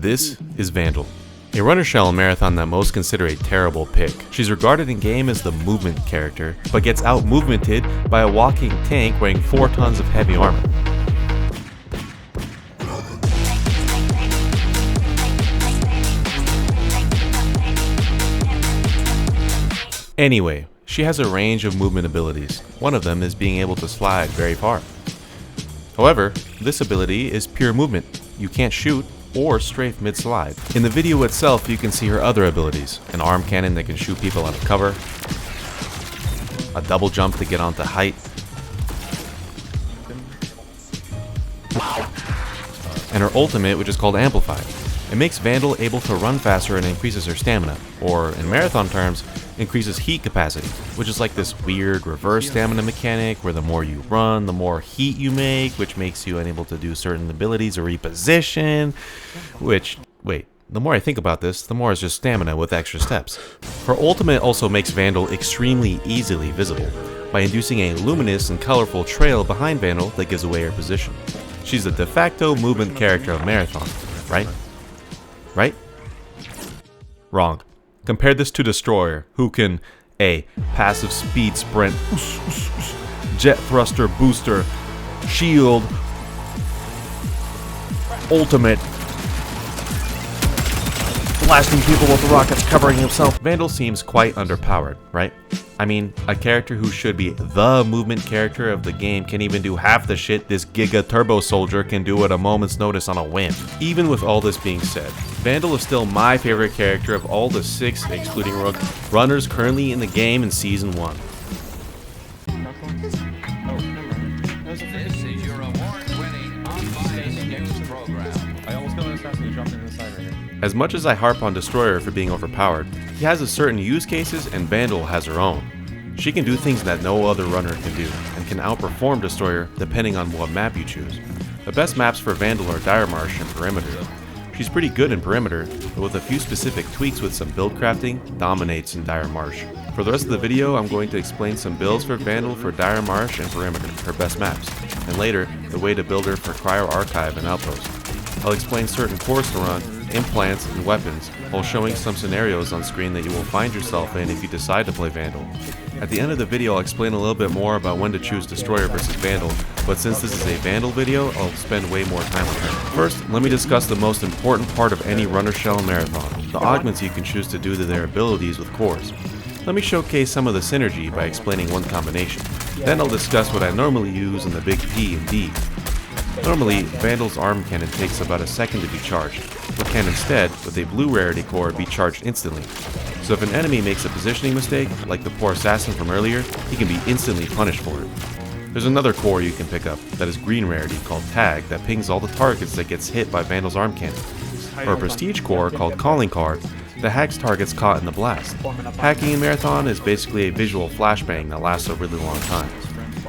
This is Vandal, a runner shell in Marathon that most consider a terrible pick. She's regarded in game as the movement character, but gets out-movemented by a walking tank weighing 4 tons of heavy armor. Anyway, she has a range of movement abilities. One of them is being able to slide very far. However, this ability is pure movement. You can't shoot or strafe mid-slide. In the video itself, you can see her other abilities: an arm cannon that can shoot people out of cover, a double jump to get onto height, and her ultimate, which is called Amplify. It makes Vandal able to run faster and increases her stamina, or in Marathon terms, increases heat capacity, which is like this weird reverse stamina mechanic where the more you run, the more heat you make, which makes you unable to do certain abilities or reposition, which, wait, the more I think about this, the more it's just stamina with extra steps. Her ultimate also makes Vandal extremely easily visible, by inducing a luminous and colorful trail behind Vandal that gives away her position. She's the de facto movement character of Marathon, right? Right? Wrong. Compare this to Destroyer, who can A. Passive speed sprint, jet thruster booster, shield, ultimate, blasting people with rockets, covering himself. Vandal seems quite underpowered, right? I mean, a character who should be the movement character of the game can even do half the shit this Giga Turbo Soldier can do at a moment's notice on a whim. Even with all this being said, Vandal is still my favorite character of all the 6, excluding Rook, runners currently in the game in Season 1. As much as I harp on Destroyer for being overpowered, he has a certain use cases and Vandal has her own. She can do things that no other runner can do, and can outperform Destroyer depending on what map you choose. The best maps for Vandal are Dire Marsh and Perimeter. She's pretty good in Perimeter, but with a few specific tweaks with some build crafting, dominates in Dire Marsh. For the rest of the video, I'm going to explain some builds for Vandal for Dire Marsh and Perimeter, her best maps, and later, the way to build her for Cryo Archive and Outpost. I'll explain certain cores to run, implants, and weapons, while showing some scenarios on screen that you will find yourself in if you decide to play Vandal. At the end of the video, I'll explain a little bit more about when to choose Destroyer versus Vandal, but since this is a Vandal video, I'll spend way more time on her. First, let me discuss the most important part of any runner shell Marathon, the augments you can choose to do to their abilities with cores. Let me showcase some of the synergy by explaining one combination. Then I'll discuss what I normally use in the big P and D. Normally, Vandal's arm cannon takes about a second to be charged, but can instead, with a blue rarity core, be charged instantly. So if an enemy makes a positioning mistake, like the poor assassin from earlier, he can be instantly punished for it. There's another core you can pick up that is green rarity called Tag that pings all the targets that gets hit by Vandal's arm cannon, or a prestige core called Calling Card that hacks targets caught in the blast. Hacking in Marathon is basically a visual flashbang that lasts a really long time.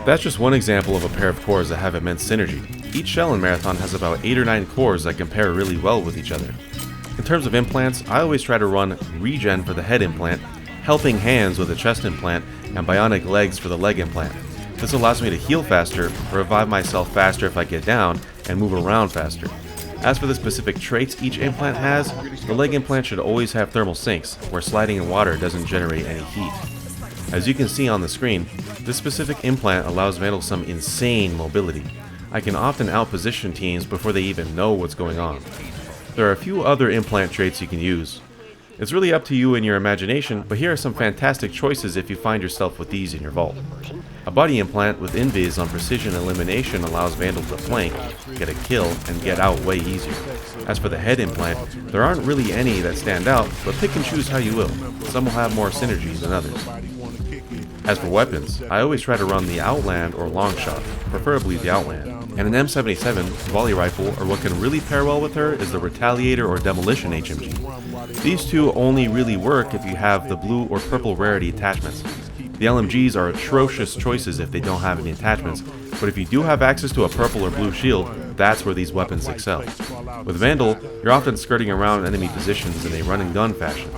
That's just one example of a pair of cores that have immense synergy. Each shell in Marathon has about 8 or 9 cores that compare really well with each other. In terms of implants, I always try to run Regen for the head implant, Helping Hands with the chest implant, and Bionic Legs for the leg implant. This allows me to heal faster, revive myself faster if I get down, and move around faster. As for the specific traits each implant has, the leg implant should always have thermal sinks, where sliding in water doesn't generate any heat. As you can see on the screen, this specific implant allows Vandal some insane mobility. I can often outposition teams before they even know what's going on. There are a few other implant traits you can use. It's really up to you and your imagination, but here are some fantastic choices if you find yourself with these in your vault. A body implant with invis on precision elimination allows Vandal to flank, get a kill, and get out way easier. As for the head implant, there aren't really any that stand out, but pick and choose how you will. Some will have more synergies than others. As for weapons, I always try to run the Outland or Longshot, preferably the Outland. And an M77, volley rifle, or what can really pair well with her is the Retaliator or Demolition HMG. These two only really work if you have the blue or purple rarity attachments. The LMGs are atrocious choices if they don't have any attachments, but if you do have access to a purple or blue shield, that's where these weapons excel. With Vandal, you're often skirting around enemy positions in a run and gun fashion.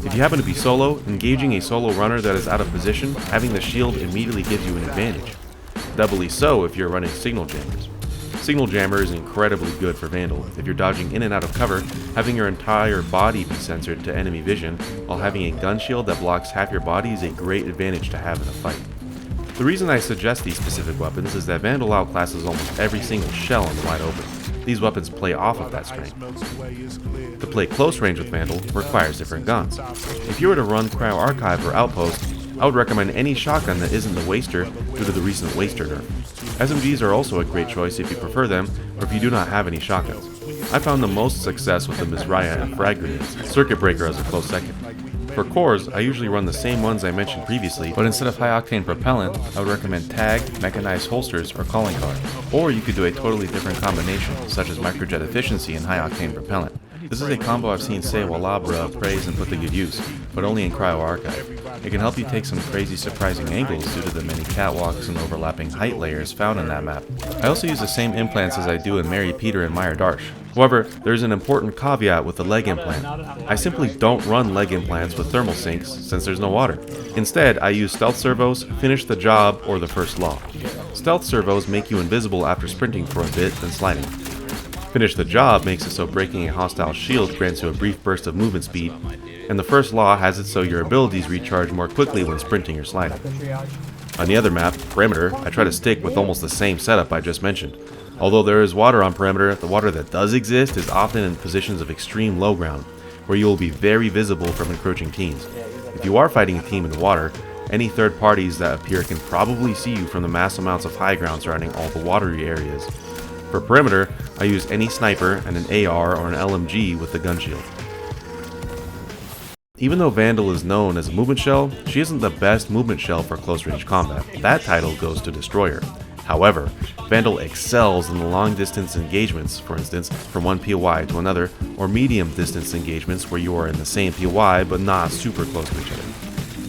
If you happen to be solo, engaging a solo runner that is out of position, having the shield immediately gives you an advantage. Doubly so if you're running signal jammers. Signal Jammer is incredibly good for Vandal. If you're dodging in and out of cover, having your entire body be censored to enemy vision, while having a gun shield that blocks half your body is a great advantage to have in a fight. The reason I suggest these specific weapons is that Vandal outclasses almost every single shell in the wide open. These weapons play off of that strength. To play close range with Vandal requires different guns. If you were to run Cryo Archive or Outpost, I would recommend any shotgun that isn't the Waster due to the recent Waster nerf. SMGs are also a great choice if you prefer them or if you do not have any shotguns. I found the most success with the Mizraya and frag grenades, Circuit Breaker as a close second. For cores, I usually run the same ones I mentioned previously, but instead of high-octane propellant, I would recommend tag, mechanized holsters, or calling card. Or you could do a totally different combination, such as microjet efficiency and high-octane propellant. This is a combo I've seen Say Walabra praise and put to good use, but only in Cryo Archive. It can help you take some crazy surprising angles due to the many catwalks and overlapping height layers found in that map. I also use the same implants as I do in Mary Peter and Meyer Darsh. However, there is an important caveat with the leg implant. I simply don't run leg implants with thermal sinks since there's no water. Instead, I use stealth servos, finish the job, or the first law. Stealth servos make you invisible after sprinting for a bit, then sliding. Finish the job makes it so breaking a hostile shield grants you a brief burst of movement speed, and the first law has it so your abilities recharge more quickly when sprinting or sliding. On the other map, Perimeter, I try to stick with almost the same setup I just mentioned. Although there is water on Perimeter, the water that does exist is often in positions of extreme low ground, where you will be very visible from encroaching teams. If you are fighting a team in the water, any third parties that appear can probably see you from the mass amounts of high ground surrounding all the watery areas. For Perimeter, I use any sniper and an AR or an LMG with the gun shield. Even though Vandal is known as a movement shell, she isn't the best movement shell for close range combat. That title goes to Destroyer. However, Vandal excels in the long distance engagements, for instance, from one POI to another, or medium distance engagements where you are in the same POI but not super close to each other.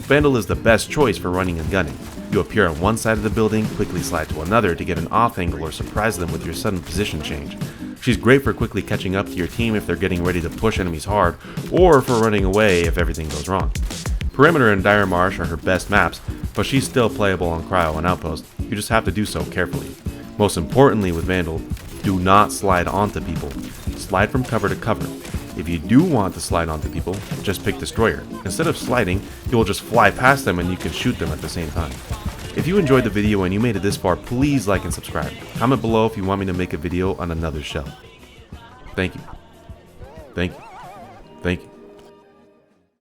Vandal is the best choice for running and gunning. You appear on one side of the building, quickly slide to another to get an off angle or surprise them with your sudden position change. She's great for quickly catching up to your team if they're getting ready to push enemies hard, or for running away if everything goes wrong. Perimeter and Dire Marsh are her best maps, but she's still playable on Cryo and Outpost. You just have to do so carefully. Most importantly with Vandal, do not slide onto people. Slide from cover to cover. If you do want to slide onto people, just pick Destroyer. Instead of sliding, you will just fly past them and you can shoot them at the same time. If you enjoyed the video and you made it this far, please like and subscribe. Comment below if you want me to make a video on another shell. Thank you. Thank you. Thank you.